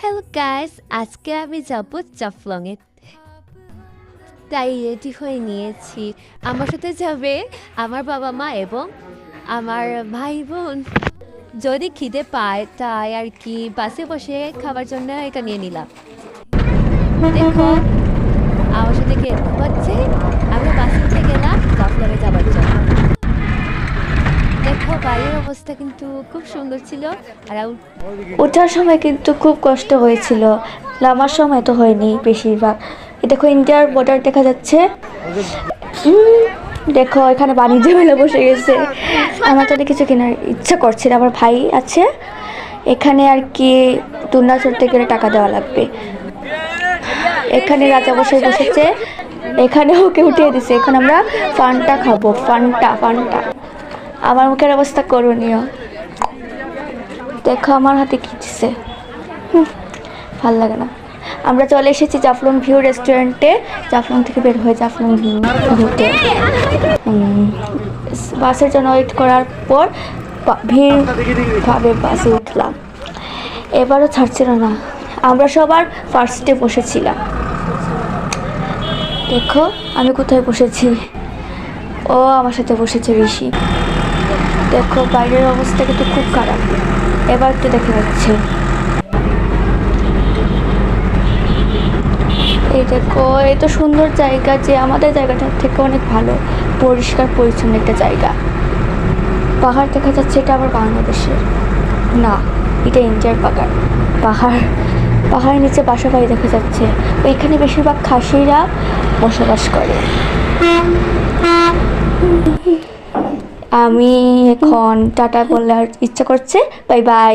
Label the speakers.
Speaker 1: Hello guys, আজকে আমি যাব জাফলংয়ে। তাই রেডি হয়ে নিয়েছি। আমার সাথে যাবে আমার বাবা মা এবং আমার ভাই বোন। যদি খিদে পায় তাই আর কি বাসে বসে খাবার জন্য এটা নিয়ে নিলাম। দেখো আমার সাথে কে ঘুমাচ্ছে। আমরা বাসে উঠে গেলাম জাফলংয়ে যাবার জন্য। দেখো বাইরের অবস্থা কিন্তু খুব সুন্দর ছিল। আর
Speaker 2: ওঠার সময় কিন্তু খুব কষ্ট হয়েছিল, নামার সময় তো হয়নি বেশিরভাগ। দেখো ইন্ডিয়ার বর্ডার দেখা যাচ্ছে। দেখো এখানে বাণিজ্য মেলা বসে গেছে। আমার তো কিছু কেনার ইচ্ছা করছে না, আমার ভাই আছে এখানে আর কি। টুনা চড়তে গেলে টাকা দেওয়া লাগবে। এখানে রাজা বসে বসেছে, এখানে ওকে উঠিয়ে দিছে। এখানে আমরা ফান্টা খাবো, ফান্টা ফান্টা। আমার মুখের অবস্থা করণীয়। দেখো আমার হাতে কি দিছে, ভাল লাগে না। আমরা চলে এসেছি জাফলং ভিউ রেস্টুরেন্টে। জাফলং থেকে বের হয়ে জাফলং ভিউ ঘুরতে বাসের জন্য ওয়েট করার পর ভিড়ভাবে বাসে উঠলাম। এবারও ছাড়ছিল না। আমরা সবার ফার্স্টে বসেছিলাম। দেখো আমি কোথায় বসেছি, ও আমার সাথে বসেছে ঋষি। দেখো বাইরের অবস্থা কিন্তু খুব খারাপ। এবার তো দেখা যাচ্ছে, এই দেখো এত সুন্দর জায়গা যে আমাদের জায়গাটার থেকে অনেক ভালো, পরিষ্কার পরিচ্ছন্ন একটা জায়গা। পাহাড় দেখা যাচ্ছে, এটা আবার বাংলাদেশের না, এটা ইন্ডিয়ার পাহাড়ের নিচে বাসা বাড়ি দেখা যাচ্ছে। ওইখানে বেশিরভাগ খাসিরা বসবাস করে। আমি এখন টাটা বললে আর ইচ্ছা করছে। Bye bye.